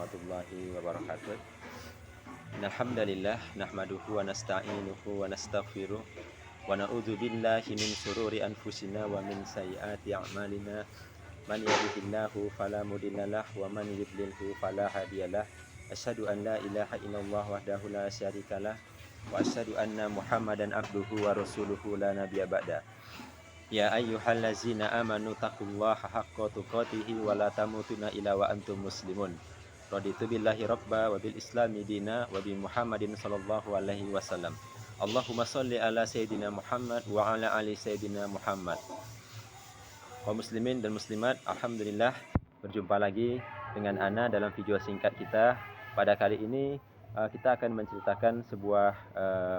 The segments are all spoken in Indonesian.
warahmatullahi wabarakatuh. Innalhamdalillah nahmaduhu wa nasta'inuhu wa nastaghfiruh wa na'udzu billahi min syururi anfusina wa min sayyiati a'malina. Man yahdihillahu fala mudhillalah wa man yudlilhu fala hadiyalah. Asyhadu an la ilaha illallah wahdahu la syarikalah wa asyhadu anna Muhammadan abduhu wa rasuluhu la nabiyya ba'da. Ya ayyuhallazina amanu taqullaha haqqa tuqatih wa la tamutunna illa wa antum muslimun. Raditu billahi rabba wa bil islami dina wa bi Muhammadin sallallahu alaihi wasallam. Allahumma sholli ala sayyidina Muhammad wa ala ali sayyidina Muhammad. Kaum muslimin dan muslimat, alhamdulillah berjumpa lagi dengan Ana dalam video singkat kita. Pada kali ini kita akan menceritakan sebuah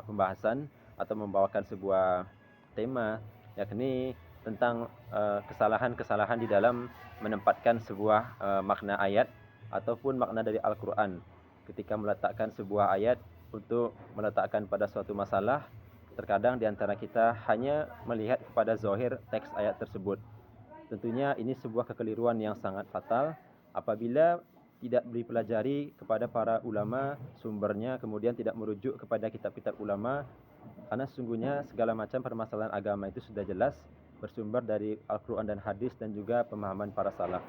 pembahasan atau membawakan sebuah tema, yakni tentang kesalahan-kesalahan di dalam menempatkan sebuah makna ayat ataupun makna dari Al-Quran. Ketika meletakkan sebuah ayat untuk meletakkan pada suatu masalah, terkadang di antara kita hanya melihat kepada zahir teks ayat tersebut. Tentunya ini sebuah kekeliruan yang sangat fatal apabila tidak dipelajari kepada para ulama sumbernya, kemudian tidak merujuk kepada kitab-kitab ulama. Karena sesungguhnya segala macam permasalahan agama itu sudah jelas bersumber dari Al-Quran dan hadis dan juga pemahaman para salaf.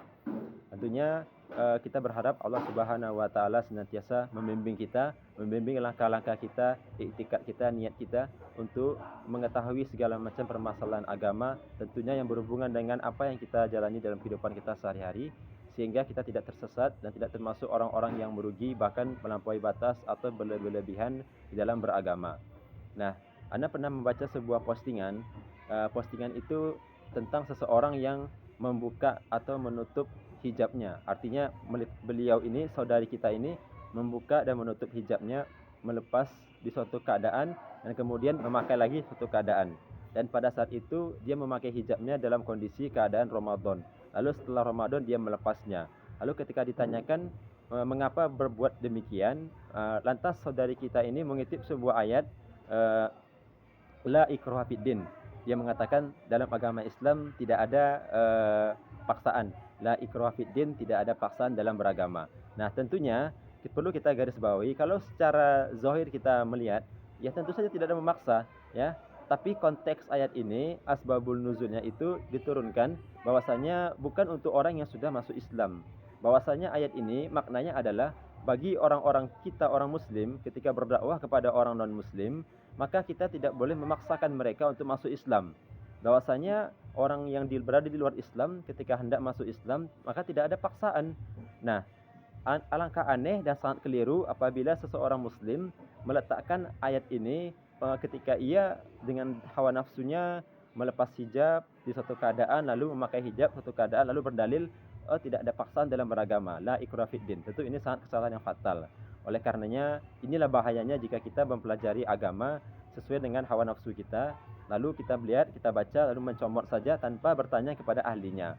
Tentunya kita berharap Allah Subhanahu wa taala senantiasa membimbing kita, membimbing langkah-langkah kita, iktikad kita, niat kita untuk mengetahui segala macam permasalahan agama, tentunya yang berhubungan dengan apa yang kita jalani dalam kehidupan kita sehari-hari, sehingga kita tidak tersesat dan tidak termasuk orang-orang yang merugi bahkan melampaui batas atau berlebihan di dalam beragama. Nah, Anda pernah membaca sebuah postingan. Postingan itu tentang seseorang yang membuka atau menutup hijabnya. Artinya beliau ini, saudari kita ini, membuka dan menutup hijabnya, melepas di suatu keadaan dan kemudian memakai lagi suatu keadaan. Dan pada saat itu dia memakai hijabnya dalam kondisi keadaan Ramadan. Lalu setelah Ramadan dia melepasnya. Lalu ketika ditanyakan mengapa berbuat demikian, lantas saudari kita ini mengutip sebuah ayat, la ikraha fiddin. Dia mengatakan dalam agama Islam tidak ada paksaan. La ikraha fiddin, tidak ada paksaan dalam beragama. Nah, tentunya perlu kita garis bawahi, kalau secara zahir kita melihat, ya tentu saja tidak ada memaksa, ya. Tapi konteks ayat ini, asbabul nuzulnya itu diturunkan bahwasanya bukan untuk orang yang sudah masuk Islam. Bahwasanya ayat ini maknanya adalah bagi orang-orang kita, orang muslim, ketika berdakwah kepada orang non-muslim, maka kita tidak boleh memaksakan mereka untuk masuk Islam. Bahwasanya orang yang berada di luar Islam ketika hendak masuk Islam, maka tidak ada paksaan. Nah, alangkah aneh dan sangat keliru apabila seseorang muslim meletakkan ayat ini ketika ia dengan hawa nafsunya melepas hijab di suatu keadaan, lalu memakai hijab suatu keadaan, lalu berdalil tidak ada paksaan dalam beragama, la ikraha fiddin. Tentu ini sangat kesalahan yang fatal. Oleh karenanya, inilah bahayanya jika kita mempelajari agama sesuai dengan hawa nafsu kita, lalu kita melihat, kita baca, lalu mencomot saja tanpa bertanya kepada ahlinya.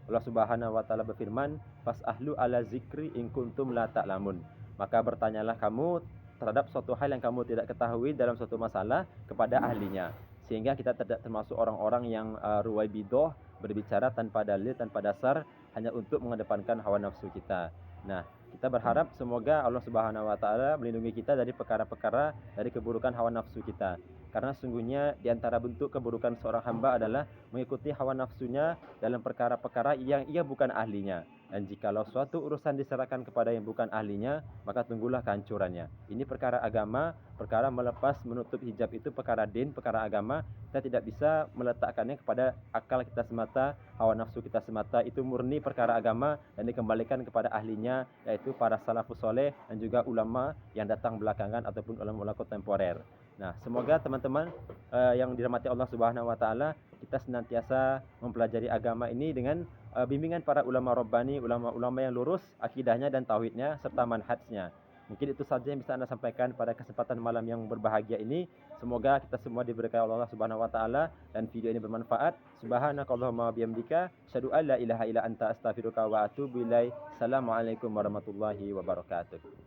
Allah Subhanahu wa taala berfirman, "Fas'ahlu ala zikri in kuntum la ta'lamun." Maka bertanyalah kamu terhadap suatu hal yang kamu tidak ketahui dalam suatu masalah kepada ahlinya. Sehingga kita tidak termasuk orang-orang yang ruwaibidah, berbicara tanpa dalil, tanpa dasar, hanya untuk mengedepankan hawa nafsu kita. Nah, kita berharap semoga Allah Subhanahu wa taala melindungi kita dari perkara-perkara, dari keburukan hawa nafsu kita. Karena sungguhnya di antara bentuk keburukan seorang hamba adalah mengikuti hawa nafsunya dalam perkara-perkara yang ia bukan ahlinya. Dan jikalau suatu urusan diserahkan kepada yang bukan ahlinya, maka tunggulah kehancurannya. Ini perkara agama, perkara melepas menutup hijab itu perkara din, perkara agama. Kita tidak bisa meletakkannya kepada akal kita semata, hawa nafsu kita semata. Itu murni perkara agama dan dikembalikan kepada ahlinya, yaitu para salafus soleh dan juga ulama yang datang belakangan ataupun ulama-ulama kontemporer. Nah, semoga teman-teman yang dirahmati Allah Subhanahu wa taala, kita senantiasa mempelajari agama ini dengan bimbingan para ulama rabbani, ulama-ulama yang lurus akidahnya dan tauhidnya serta manhajnya. Mungkin itu saja yang bisa Anda sampaikan pada kesempatan malam yang berbahagia ini. Semoga kita semua diberkahi Allah Subhanahu wa taala dan video ini bermanfaat. Subhanakallahumma bihamdika, asyhadu an la ilaha illa anta, astaghfiruka wa atubu ilaik. Assalamualaikum warahmatullahi wabarakatuh.